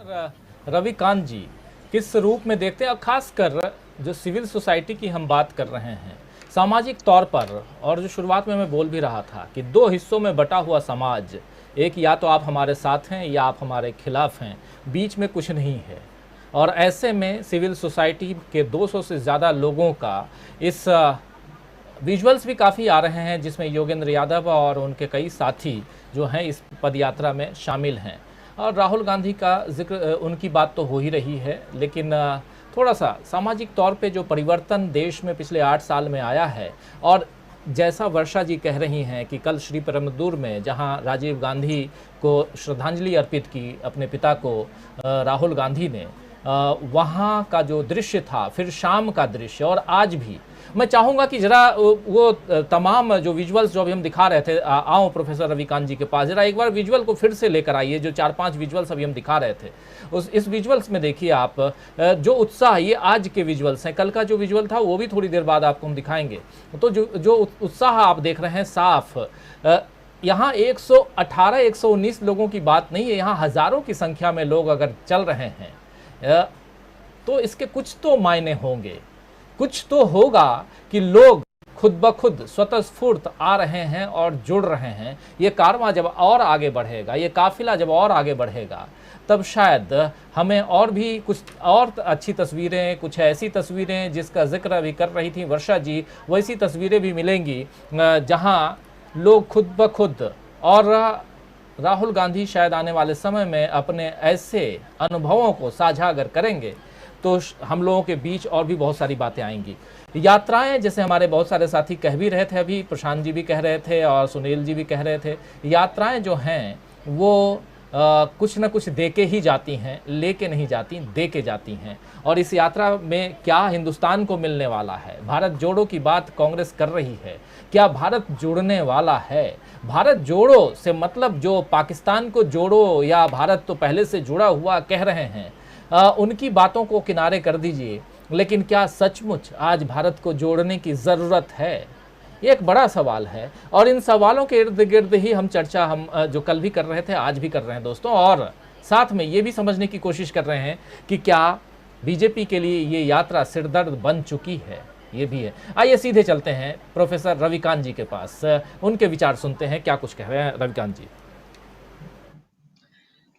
रविकांत जी किस रूप में देखते हैं, और खासकर जो सिविल सोसाइटी की हम बात कर रहे हैं सामाजिक तौर पर, और जो शुरुआत में मैं बोल भी रहा था कि दो हिस्सों में बटा हुआ समाज, एक या तो आप हमारे साथ हैं या आप हमारे खिलाफ हैं, बीच में कुछ नहीं है। और ऐसे में सिविल सोसाइटी के 200 से ज़्यादा लोगों का इस विजुअल्स भी काफ़ी आ रहे हैं जिसमें योगेंद्र यादव और उनके कई साथी जो हैं इस पदयात्रा में शामिल हैं। और राहुल गांधी का जिक्र, उनकी बात तो हो ही रही है, लेकिन थोड़ा सा सामाजिक तौर पे जो परिवर्तन देश में पिछले 8 साल में आया है, और जैसा वर्षा जी कह रही हैं कि कल श्री परमदूर में जहां राजीव गांधी को श्रद्धांजलि अर्पित की अपने पिता को राहुल गांधी ने, वहाँ का जो दृश्य था, फिर शाम का दृश्य, और आज भी मैं चाहूँगा कि ज़रा वो तमाम जो विजुअल्स जो अभी हम दिखा रहे थे, आओ प्रोफेसर रविकांत जी के पास, ज़रा एक बार विजुअल को फिर से लेकर आइए। जो 4-5 विजुअल्स अभी हम दिखा रहे थे, इस विजुअल्स में देखिए आप जो उत्साह, ये आज के विजुअल्स हैं, कल का जो विजुअल था वो भी थोड़ी देर बाद आपको हम दिखाएंगे। तो जो उत्साह आप देख रहे हैं साफ, यहाँ 118-119 लोगों की बात नहीं है, यहाँ हज़ारों की संख्या में लोग अगर चल रहे हैं तो इसके कुछ तो मायने होंगे, कुछ तो होगा कि लोग खुद ब खुद स्वतःस्फूर्त आ रहे हैं और जुड़ रहे हैं। ये कारवां जब और आगे बढ़ेगा, ये काफिला जब और आगे बढ़ेगा, तब शायद हमें और भी कुछ और अच्छी तस्वीरें, कुछ ऐसी तस्वीरें जिसका जिक्र अभी कर रही थी वर्षा जी, वैसी तस्वीरें भी मिलेंगी जहां लोग खुद ब खुद, और राहुल गांधी शायद आने वाले समय में अपने ऐसे अनुभवों को साझा अगर करेंगे तो हम लोगों के बीच और भी बहुत सारी बातें आएंगी। यात्राएं, जैसे हमारे बहुत सारे साथी कह भी रहे थे, अभी प्रशांत जी भी कह रहे थे और सुनील जी भी कह रहे थे, यात्राएं जो हैं वो कुछ न कुछ दे के ही जाती हैं, लेके नहीं जाती, दे के जाती हैं। और इस यात्रा में क्या हिंदुस्तान को मिलने वाला है? भारत जोड़ो की बात कांग्रेस कर रही है, क्या भारत जुड़ने वाला है? भारत जोड़ो से मतलब जो पाकिस्तान को जोड़ो या भारत तो पहले से जुड़ा हुआ कह रहे हैं, उनकी बातों को किनारे कर दीजिए, लेकिन क्या सचमुच आज भारत को जोड़ने की ज़रूरत है? ये एक बड़ा सवाल है, और इन सवालों के इर्द गिर्द ही हम चर्चा जो कल भी कर रहे थे, आज भी कर रहे हैं दोस्तों, और साथ में ये भी समझने की कोशिश कर रहे हैं कि क्या बीजेपी के लिए ये यात्रा सिरदर्द बन चुकी है, ये भी है। आइए सीधे चलते हैं प्रोफेसर रविकांत जी के पास, उनके विचार सुनते हैं, क्या कुछ कह रहे हैं रविकांत जी।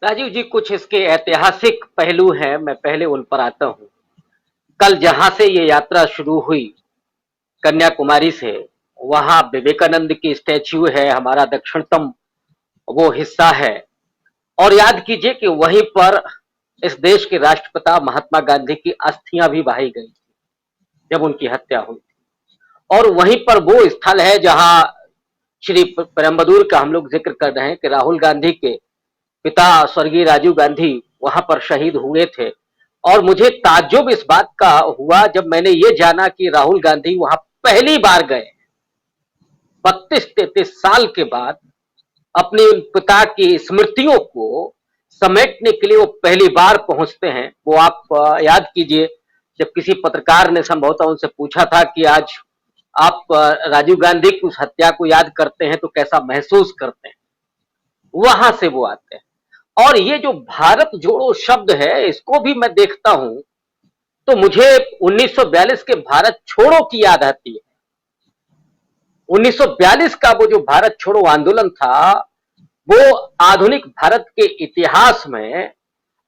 राजीव जी, कुछ इसके ऐतिहासिक पहलू हैं, मैं पहले उन पर आता हूं। कल जहां से ये यात्रा शुरू हुई कन्याकुमारी से, वहां विवेकानंद की स्टैच्यू है, हमारा दक्षिणतम वो हिस्सा है, और याद कीजिए कि वहीं पर इस देश के राष्ट्रपिता महात्मा गांधी की अस्थियां भी बहाई गई जब उनकी हत्या हुई थी। और वहीं पर वो स्थल है जहां श्री परमबदूर का हम लोग जिक्र कर रहे हैं कि राहुल गांधी के पिता स्वर्गीय राजीव गांधी वहां पर शहीद हुए थे। और मुझे ताज्जुब इस बात का हुआ जब मैंने ये जाना कि राहुल गांधी वहां पहली बार गए, 32-33 साल के बाद अपने पिता की स्मृतियों को समेटने के लिए वो पहली बार पहुंचते हैं। वो आप याद कीजिए, जब किसी पत्रकार ने संभवतः उनसे पूछा था कि आज आप राजीव गांधी की उस हत्या को याद करते हैं तो कैसा महसूस करते हैं, वहां से वो आते हैं। और ये जो भारत जोड़ो शब्द है, इसको भी मैं देखता हूं तो मुझे 1942 के भारत छोड़ो की याद आती है। 1942 का वो जो भारत छोड़ो आंदोलन था, वो आधुनिक भारत के इतिहास में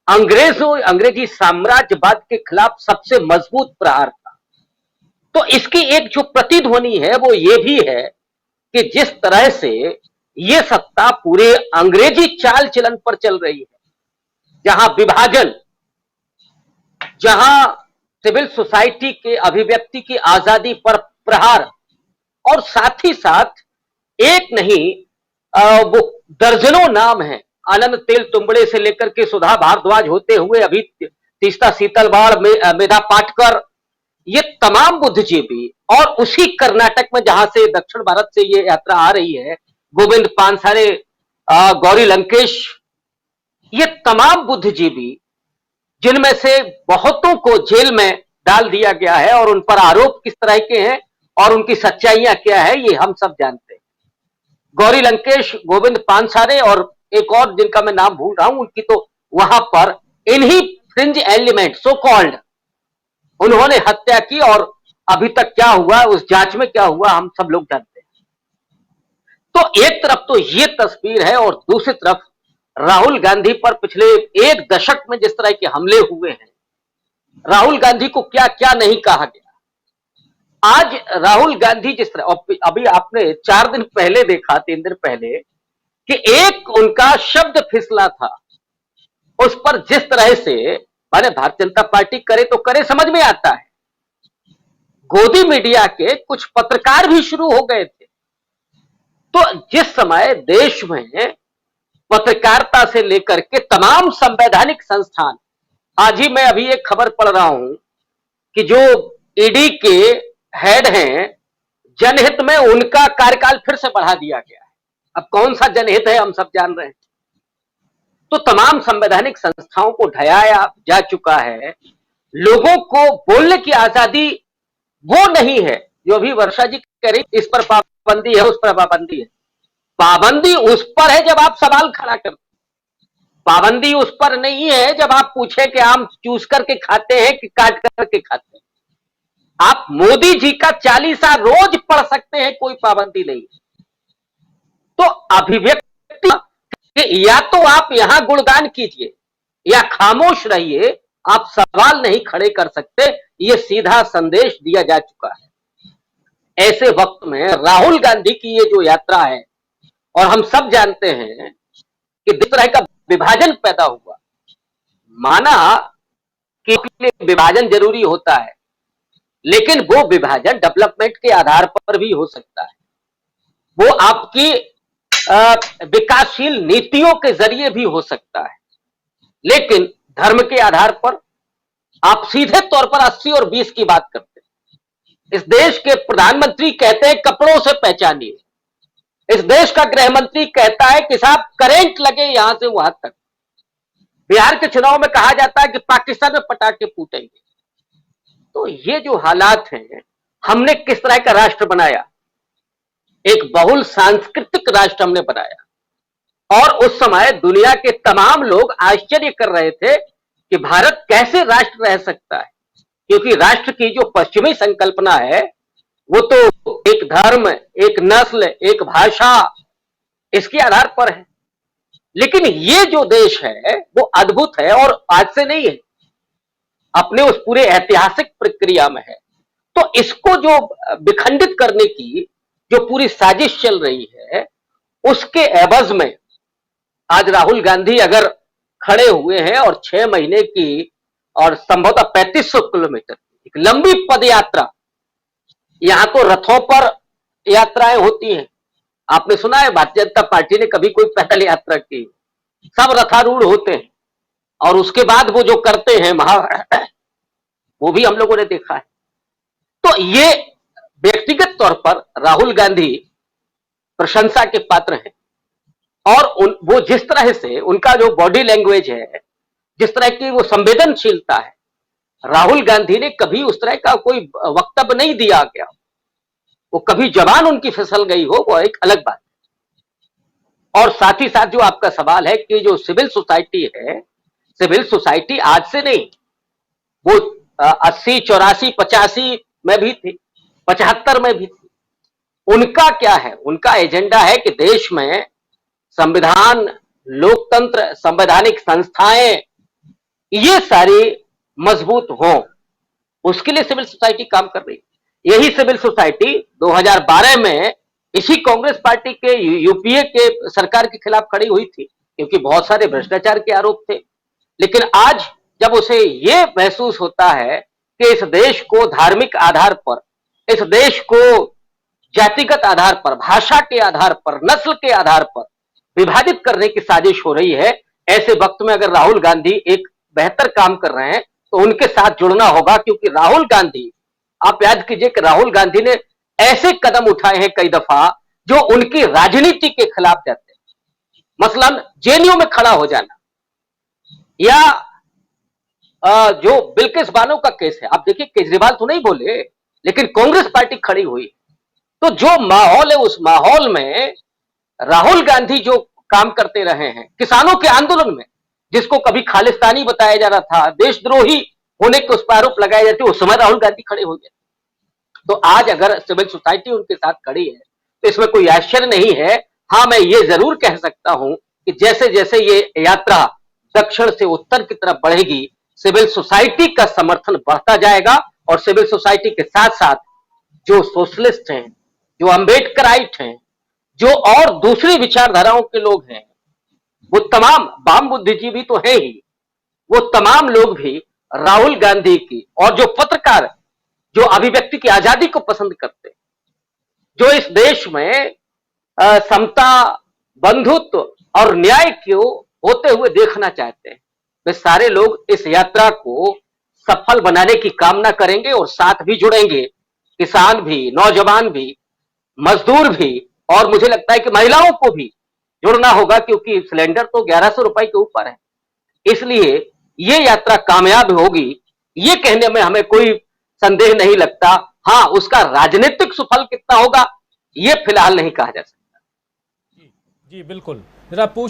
अंग्रेजी साम्राज्यवाद के खिलाफ सबसे मजबूत प्रहार था। तो इसकी एक जो प्रतिध्वनि है वो ये भी है कि जिस तरह से ये सत्ता पूरे अंग्रेजी चाल चलन पर चल रही है, जहां विभाजन, जहां सिविल सोसाइटी के अभिव्यक्ति की आजादी पर प्रहार, और साथ ही साथ एक नहीं वो दर्जनों नाम हैं, आनंद तेल तुंबड़े से लेकर के सुधा भारद्वाज होते हुए अभी तीस्ता सीतलवाड़ में मेधा पाटकर, ये तमाम बुद्धिजीवी, और उसी कर्नाटक में जहां से दक्षिण भारत से ये यात्रा आ रही है, गोविंद पानसारे, गौरी लंकेश, ये तमाम बुद्धिजीवी जिनमें से बहुतों को जेल में डाल दिया गया है और उन पर आरोप किस तरह के हैं और उनकी सच्चाइयां क्या है, ये हम सब जानते हैं। गौरी लंकेश, गोविंद पानसारे और एक और जिनका मैं नाम भूल रहा हूं, उनकी तो वहां पर इन्हीं फ्रिंज एलिमेंट सो कॉल्ड उन्होंने हत्या की, और अभी तक क्या हुआ, उस जांच में क्या हुआ, हम सब लोग जानते हैं। तो एक तरफ तो ये तस्वीर है, और दूसरी तरफ राहुल गांधी पर पिछले एक दशक में जिस तरह के हमले हुए हैं, राहुल गांधी को क्या क्या नहीं कहा गया। आज राहुल गांधी जिस तरह, अभी आपने 4 दिन पहले देखा, 3 दिन पहले, कि एक उनका शब्द फिसला था, उस पर जिस तरह से माने भारतीय जनता पार्टी करे तो करे, समझ में आता है। गोदी मीडिया के कुछ पत्रकार भी शुरू हो गए थे। तो जिस समय देश में पत्रकारिता से लेकर के तमाम संवैधानिक संस्थान, आज ही मैं अभी एक खबर पढ़ रहा हूं कि जो ईडी के हेड हैं, जनहित में उनका कार्यकाल फिर से बढ़ा दिया गया है। अब कौन सा जनहित है हम सब जान रहे हैं। तो तमाम संवैधानिक संस्थाओं को ढाया जा चुका है। लोगों को बोलने की आजादी वो नहीं है जो अभी वर्षा जी कह रही, इस पर पाबंदी है, उस पर पाबंदी है। पाबंदी उस पर है जब आप सवाल खड़ा करते, पाबंदी उस पर नहीं है जब आप पूछे कि आम चूस करके खाते हैं कि काट करके खाते हैं। आप मोदी जी का चालीसा रोज पढ़ सकते हैं, कोई पाबंदी नहीं। तो अभिव्यक्ति, या तो आप यहां गुणगान कीजिए या खामोश रहिए, आप सवाल नहीं खड़े कर सकते। यह सीधा संदेश दिया जा चुका है। ऐसे वक्त में राहुल गांधी की ये जो यात्रा है, और हम सब जानते हैं कि जिस तरह का विभाजन पैदा हुआ, माना कि विभाजन जरूरी होता है, लेकिन वो विभाजन डेवलपमेंट के आधार पर भी हो सकता है, वो आपकी विकासशील नीतियों के जरिए भी हो सकता है। लेकिन धर्म के आधार पर आप सीधे तौर पर 80 और 20 की बात करते हैं। इस देश के प्रधानमंत्री कहते हैं कपड़ों से पहचानिए, इस देश का गृह मंत्री कहता है कि साहब करंट लगे यहां से वहां तक। बिहार के चुनाव में कहा जाता है कि पाकिस्तान में पटाखे फूटेंगे। तो ये जो हालात हैं, हमने किस तरह का राष्ट्र बनाया, एक बहुल सांस्कृतिक राष्ट्र हमने बनाया, और उस समय दुनिया के तमाम लोग आश्चर्य कर रहे थे कि भारत कैसे राष्ट्र रह सकता है, क्योंकि राष्ट्र की जो पश्चिमी संकल्पना है वो तो एक धर्म, एक नस्ल, एक भाषा, इसके आधार पर है। लेकिन ये जो देश है वो अद्भुत है, और आज से नहीं है, अपने उस पूरे ऐतिहासिक प्रक्रिया में है। तो इसको जो विखंडित करने की जो पूरी साजिश चल रही है, उसके एवज में आज राहुल गांधी अगर खड़े हुए हैं और 6 महीने की और संभवतः 3500 किलोमीटर एक लंबी पद यात्रा, यहां तो रथों पर यात्राएं होती हैं। आपने सुना है भारतीय जनता पार्टी ने कभी कोई पैदल यात्रा की? सब रथारूढ़ होते हैं, और उसके बाद वो जो करते हैं वो भी हम लोगों ने देखा है। तो ये व्यक्तिगत तौर पर राहुल गांधी प्रशंसा के पात्र हैं, और वो जिस तरह से उनका जो बॉडी लैंग्वेज है, जिस तरह की वो संवेदनशीलता है, राहुल गांधी ने कभी उस तरह का कोई वक्तव्य नहीं दिया गया। वो कभी जबान उनकी फिसल गई हो, वो एक अलग बात है। और साथ ही साथ जो आपका सवाल है कि जो सिविल सोसाइटी है, सिविल सोसाइटी आज से नहीं, वो 80, 84, 85 में भी थी, 75 में भी थी। उनका क्या है? उनका एजेंडा है कि देश में संविधान, लोकतंत्र, संवैधानिक संस्थाएं, ये सारी मजबूत हो, उसके लिए सिविल सोसाइटी काम कर रही है। यही सिविल सोसाइटी 2012 में इसी कांग्रेस पार्टी के यूपीए के सरकार के खिलाफ खड़ी हुई थी, क्योंकि बहुत सारे भ्रष्टाचार के आरोप थे। लेकिन आज जब उसे यह महसूस होता है कि इस देश को धार्मिक आधार पर, इस देश को जातिगत आधार पर, भाषा के आधार पर, नस्ल के आधार पर विभाजित करने की साजिश हो रही है, ऐसे वक्त में अगर राहुल गांधी एक बेहतर काम कर रहे हैं तो उनके साथ जुड़ना होगा। क्योंकि राहुल गांधी, आप याद कीजिए कि राहुल गांधी ने ऐसे कदम उठाए हैं कई दफा जो उनकी राजनीति के खिलाफ जाते हैं। मसलन जेएनयू में खड़ा हो जाना, या जो बिल्किस बानो का केस है। आप देखिए, केजरीवाल तो नहीं बोले, लेकिन कांग्रेस पार्टी खड़ी हुई। तो जो माहौल है, उस माहौल में राहुल गांधी जो काम करते रहे हैं किसानों के आंदोलन में, जिसको कभी खालिस्तानी बताया जा रहा था, देशद्रोही होने के उस पर आरोप लगाए जाते, उस समय राहुल गांधी खड़े हो गए। तो आज अगर सिविल सोसाइटी उनके साथ खड़ी है तो इसमें कोई आश्चर्य नहीं है। हाँ, मैं ये जरूर कह सकता हूं कि जैसे जैसे ये यात्रा दक्षिण से उत्तर की तरफ बढ़ेगी, सिविल सोसाइटी का समर्थन बढ़ता जाएगा और सिविल सोसाइटी के साथ साथ जो सोशलिस्ट हैं, जो अम्बेडकराइट हैं, जो और दूसरी विचारधाराओं के लोग हैं, वो तमाम वाम बुद्धिजीवी तो है ही, वो तमाम लोग भी राहुल गांधी की और जो पत्रकार जो अभिव्यक्ति की आजादी को पसंद करते हैं, जो इस देश में समता, बंधुत्व और न्याय को होते हुए देखना चाहते हैं, वे सारे लोग इस यात्रा को सफल बनाने की कामना करेंगे और साथ भी जुड़ेंगे। किसान भी, नौजवान भी, मजदूर भी, और मुझे लगता है कि महिलाओं को भी जुड़ना होगा, क्योंकि सिलेंडर तो 1100 रुपए के ऊपर है। इसलिए ये यात्रा कामयाब होगी, ये कहने में हमें कोई संदेह नहीं लगता। हाँ, उसका राजनीतिक सुफल कितना होगा ये फिलहाल नहीं कहा जा सकता। जी बिल्कुल। जरा पूछ